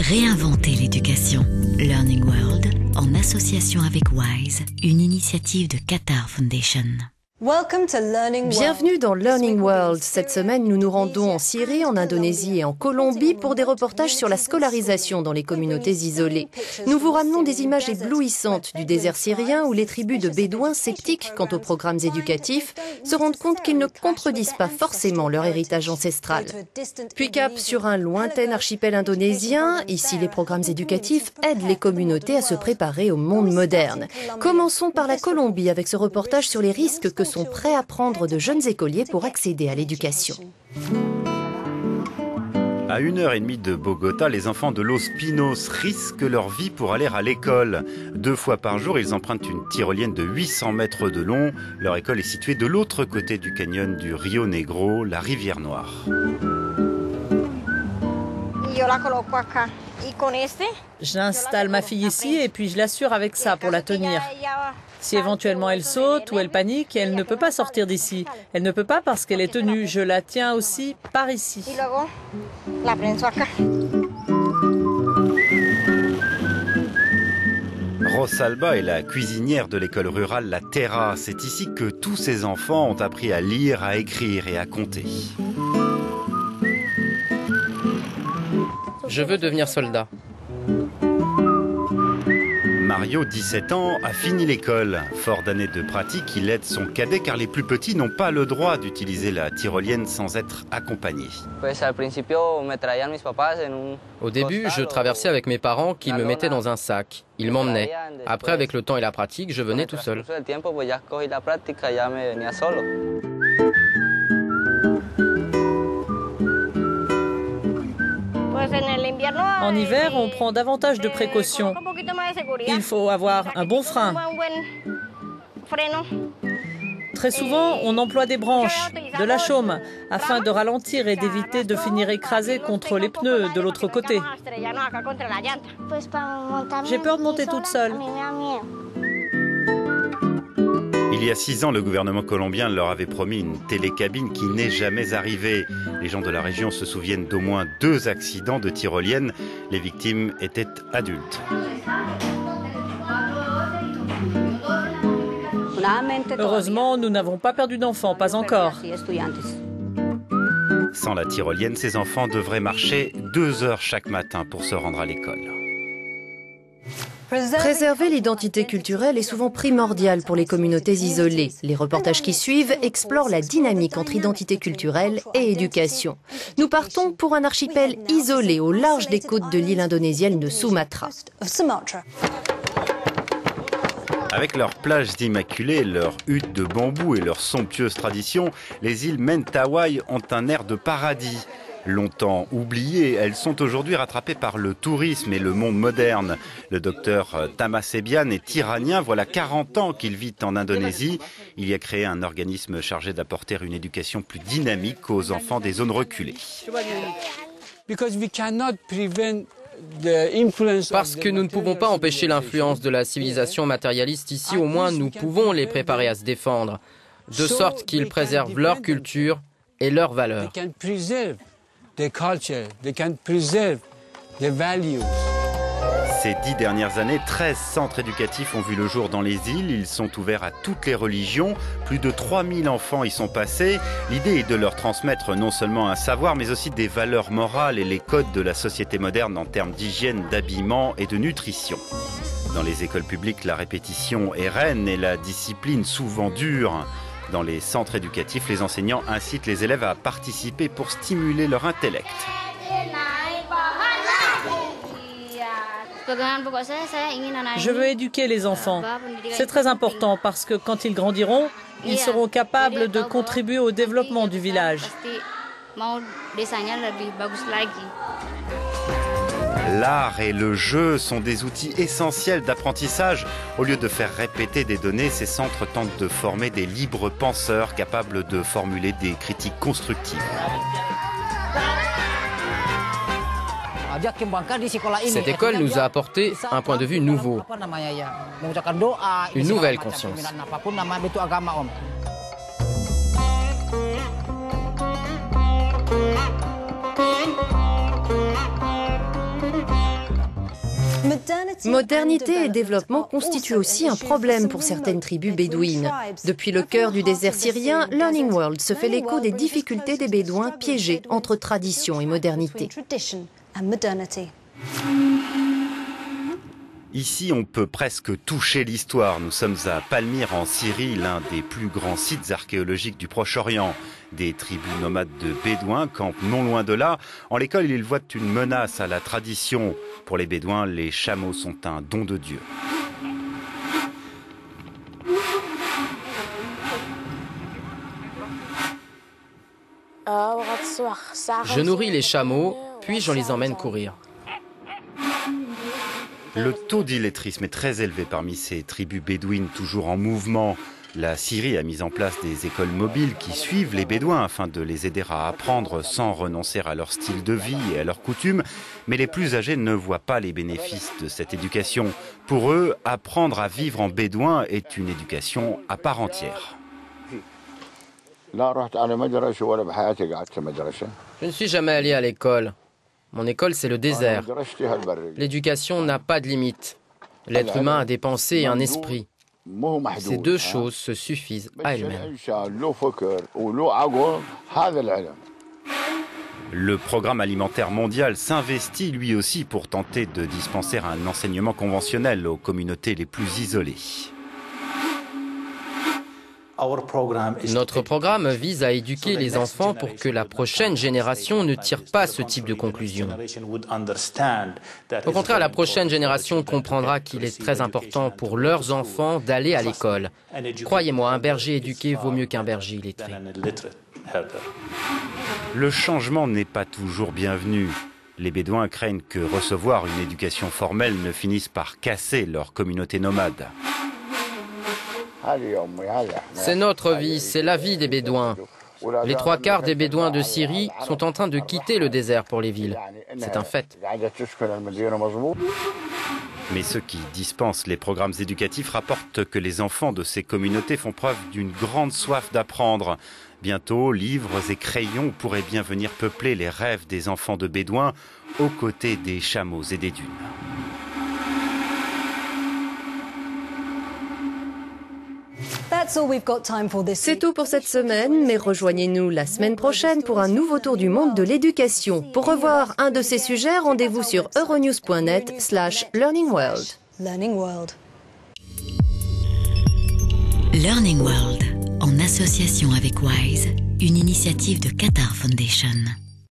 Réinventer l'éducation. Learning World, en association avec WISE, une initiative de Qatar Foundation. Bienvenue dans Learning World. Cette semaine, nous nous rendons en Syrie, en Indonésie et en Colombie pour des reportages sur la scolarisation dans les communautés isolées. Nous vous ramenons des images éblouissantes du désert syrien où les tribus de Bédouins sceptiques quant aux programmes éducatifs se rendent compte qu'ils ne contredisent pas forcément leur héritage ancestral. Puis cap sur un lointain archipel indonésien. Ici, les programmes éducatifs aident les communautés à se préparer au monde moderne. Commençons par la Colombie avec ce reportage sur les risques que sont prêts à prendre de jeunes écoliers pour accéder à l'éducation. À 1h30 de Bogota, les enfants de Los Pinos risquent leur vie pour aller à l'école. 2 fois par jour, ils empruntent une tyrolienne de 800 mètres de long. Leur école est située de l'autre côté du canyon du Rio Negro, la rivière Noire. J'installe ma fille ici et puis je l'assure avec ça pour la tenir. Si éventuellement elle saute ou elle panique, elle ne peut pas sortir d'ici. Elle ne peut pas parce qu'elle est tenue. Je la tiens aussi par ici. Rosalba est la cuisinière de l'école rurale La Terra. C'est ici que tous ces enfants ont appris à lire, à écrire et à compter. Je veux devenir soldat. Mario, 17 ans, a fini l'école. Fort d'années de pratique, il aide son cadet car les plus petits n'ont pas le droit d'utiliser la tyrolienne sans être accompagnés. Au début, je traversais avec mes parents qui me mettaient dans un sac. Ils m'emmenaient. Après, avec le temps et la pratique, je venais tout seul. En hiver, on prend davantage de précautions. Il faut avoir un bon frein. Très souvent, on emploie des branches, de la chaume, afin de ralentir et d'éviter de finir écrasé contre les pneus de l'autre côté. J'ai peur de monter toute seule. Il y a 6 ans, le gouvernement colombien leur avait promis une télécabine qui n'est jamais arrivée. Les gens de la région se souviennent d'au moins 2 accidents de tyroliennes. Les victimes étaient adultes. Heureusement, nous n'avons pas perdu d'enfants, pas encore. Sans la tyrolienne, ces enfants devraient marcher 2 heures chaque matin pour se rendre à l'école. Préserver l'identité culturelle est souvent primordial pour les communautés isolées. Les reportages qui suivent explorent la dynamique entre identité culturelle et éducation. Nous partons pour un archipel isolé au large des côtes de l'île indonésienne de Sumatra. Avec leurs plages immaculées, leurs huttes de bambou et leurs somptueuses traditions, les îles Mentawai ont un air de paradis. Longtemps oubliées, elles sont aujourd'hui rattrapées par le tourisme et le monde moderne. Le docteur Tamas Ebian est iranien, voilà 40 ans qu'il vit en Indonésie. Il y a créé un organisme chargé d'apporter une éducation plus dynamique aux enfants des zones reculées. Parce que nous ne pouvons pas empêcher l'influence de la civilisation matérialiste ici, au moins nous pouvons les préparer à se défendre, de sorte qu'ils préservent leur culture et leurs valeurs. Ces 10 dernières années, 13 centres éducatifs ont vu le jour dans les îles. Ils sont ouverts à toutes les religions. Plus de 3000 enfants y sont passés. L'idée est de leur transmettre non seulement un savoir, mais aussi des valeurs morales et les codes de la société moderne en termes d'hygiène, d'habillement et de nutrition. Dans les écoles publiques, la répétition est reine et la discipline souvent dure. Dans les centres éducatifs, les enseignants incitent les élèves à participer pour stimuler leur intellect. Je veux éduquer les enfants. C'est très important parce que quand ils grandiront, ils seront capables de contribuer au développement du village. L'art et le jeu sont des outils essentiels d'apprentissage. Au lieu de faire répéter des données, ces centres tentent de former des libres penseurs capables de formuler des critiques constructives. Cette école nous a apporté un point de vue nouveau, une nouvelle conscience. Modernité et développement constituent aussi un problème pour certaines tribus bédouines. Depuis le cœur du désert syrien, Learning World se fait l'écho des difficultés des Bédouins piégés entre tradition et modernité. Ici, on peut presque toucher l'histoire. Nous sommes à Palmyre, en Syrie, l'un des plus grands sites archéologiques du Proche-Orient. Des tribus nomades de Bédouins campent non loin de là. En l'école, ils voient une menace à la tradition. Pour les Bédouins, les chameaux sont un don de Dieu. Je nourris les chameaux, puis je les emmène courir. Le taux d'illettrisme est très élevé parmi ces tribus bédouines toujours en mouvement. La Syrie a mis en place des écoles mobiles qui suivent les Bédouins afin de les aider à apprendre sans renoncer à leur style de vie et à leurs coutumes. Mais les plus âgés ne voient pas les bénéfices de cette éducation. Pour eux, apprendre à vivre en bédouin est une éducation à part entière. Je ne suis jamais allé à l'école. Mon école, c'est le désert. L'éducation n'a pas de limite. L'être humain a des pensées et un esprit. Ces deux choses se suffisent à elles-mêmes. Le programme alimentaire mondial s'investit lui aussi pour tenter de dispenser un enseignement conventionnel aux communautés les plus isolées. Notre programme vise à éduquer les enfants pour que la prochaine génération ne tire pas ce type de conclusion. Au contraire, la prochaine génération comprendra qu'il est très important pour leurs enfants d'aller à l'école. Croyez-moi, un berger éduqué vaut mieux qu'un berger illettré. Le changement n'est pas toujours bienvenu. Les Bédouins craignent que recevoir une éducation formelle ne finisse par casser leur communauté nomade. C'est notre vie, c'est la vie des Bédouins. Les 3/4 des Bédouins de Syrie sont en train de quitter le désert pour les villes. C'est un fait. Mais ceux qui dispensent les programmes éducatifs rapportent que les enfants de ces communautés font preuve d'une grande soif d'apprendre. Bientôt, livres et crayons pourraient bien venir peupler les rêves des enfants de Bédouins aux côtés des chameaux et des dunes. C'est tout pour cette semaine, mais rejoignez-nous la semaine prochaine pour un nouveau tour du monde de l'éducation. Pour revoir un de ces sujets, rendez-vous sur euronews.net/learningworld. Learning World, en association avec WISE, une initiative de Qatar Foundation.